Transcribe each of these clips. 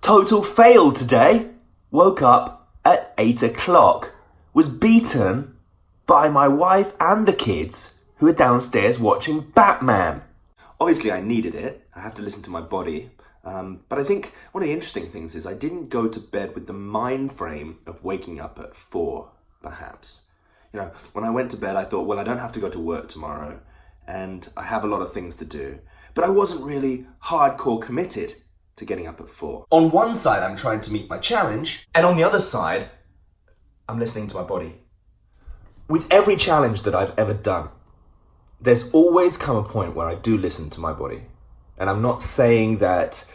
Total fail today. Woke up at 8 o'clock. Was beaten by my wife and the kids who are downstairs watching Batman. Obviously I needed it. I have to listen to my body. But I think one of the interesting things is I didn't go to bed with the mind frame of waking up at 4, perhaps. You know, when I went to bed, I thought, well, I don't have to go to work tomorrow and I have a lot of things to do. But I wasn't really hardcore committed to getting up at 4. On one side, I'm trying to meet my challenge, and on the other side, I'm listening to my body. With every challenge that I've ever done, there's always come a point where I do listen to my body. And I'm not saying that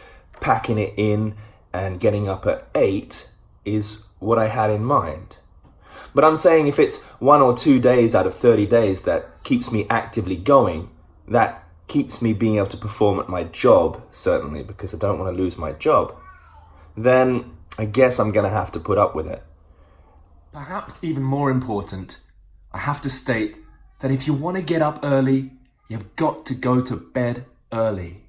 packing it in and getting up at 8 is what I had in mind. But I'm saying if it's 1 or 2 days out of 30 days that keeps me actively going, that keeps me being able to perform at my job, certainly, because I don't want to lose my job, then I guess I'm going to have to put up with it. Perhaps even more important, I have to state that if you want to get up early, you've got to go to bed early.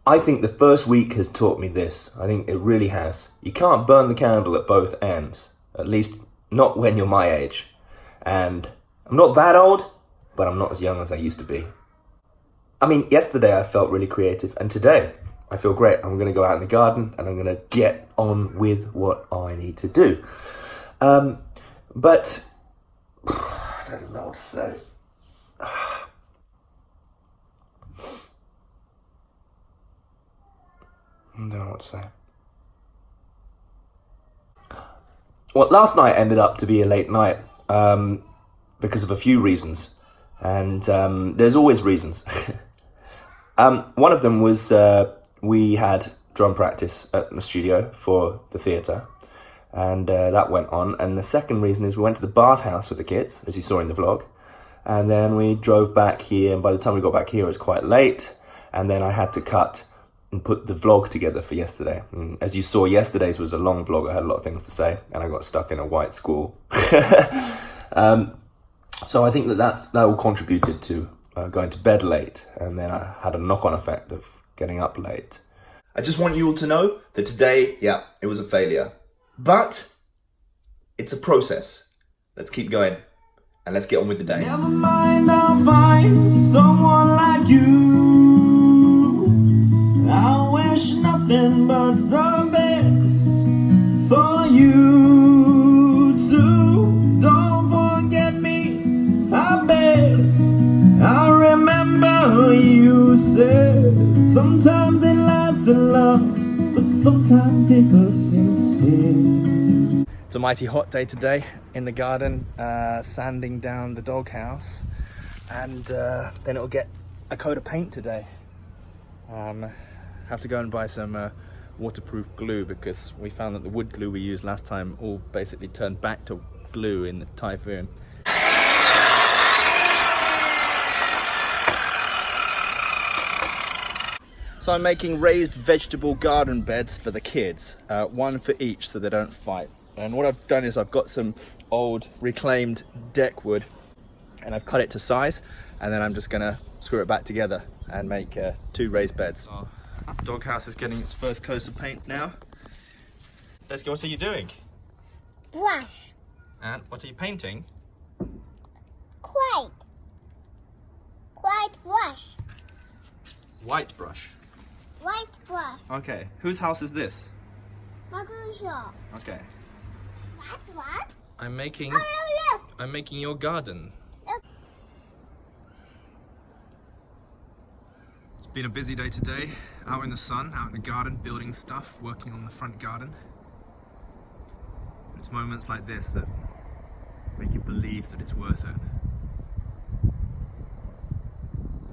I think the first week has taught me this. I think it really has. You can't burn the candle at both ends, at least not when you're my age. And I'm not that old, but I'm not as young as I used to be. I mean, yesterday I felt really creative, and today I feel great. I'm going to go out in the garden and I'm going to get on with what I need to do. But I don't know what to say. I don't know what to say. Well, last night ended up to be a late night because of a few reasons. And there's always reasons. One of them was we had drum practice at the studio for the theatre. And that went on. And the second reason is we went to the bathhouse with the kids, as you saw in the vlog. And then we drove back here. And by the time we got back here, it was quite late. And then I had to cut and put the vlog together for yesterday. And as you saw, yesterday's was a long vlog. I had a lot of things to say. And I got stuck in a white school. So I think that all contributed to going to bed late. And then I had a knock-on effect of getting up late. I just want you all to know that today, yeah, it was a failure. But it's a process. Let's keep going and let's get on with the day. Never mind, I'll find someone like you. I wish nothing but the best for you too. Don't forget me, I beg. I remember you said sometimes it lasts in love, but sometimes it hurts instead. It's a mighty hot day today in the garden, sanding down the doghouse, and then it'll get a coat of paint today. Have to go and buy some waterproof glue because we found that the wood glue we used last time all basically turned back to glue in the typhoon. So I'm making raised vegetable garden beds for the kids, one for each so they don't fight. And what I've done is I've got some old reclaimed deck wood and I've cut it to size, and then I'm just gonna screw it back together and make 2 raised beds. Our doghouse is getting its first coat of paint now. Leski, what are you doing? Brush. And what are you painting? White. White brush. White brush. White brush. Okay, whose house is this? Magusa. Okay. That's what? I'm making Oh, look. I'm making your garden. Look. It's been a busy day today, out in the sun, out in the garden, building stuff, working on the front garden. It's moments like this that make you believe that it's worth it.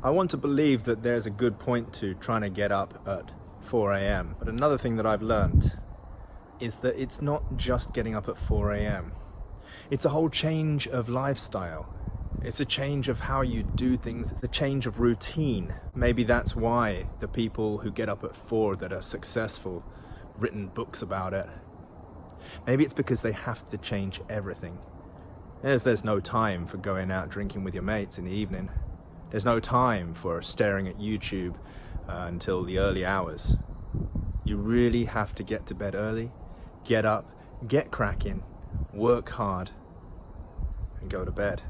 I want to believe that there's a good point to trying to get up at 4 a.m. But another thing that I've learned is that it's not just getting up at 4 a.m. It's a whole change of lifestyle. It's a change of how you do things. It's a change of routine. Maybe that's why the people who get up at 4 that are successful, written books about it. Maybe it's because they have to change everything. There's no time for going out drinking with your mates in the evening. There's no time for staring at YouTube until the early hours. You really have to get to bed early, get up, get cracking, work hard, and go to bed.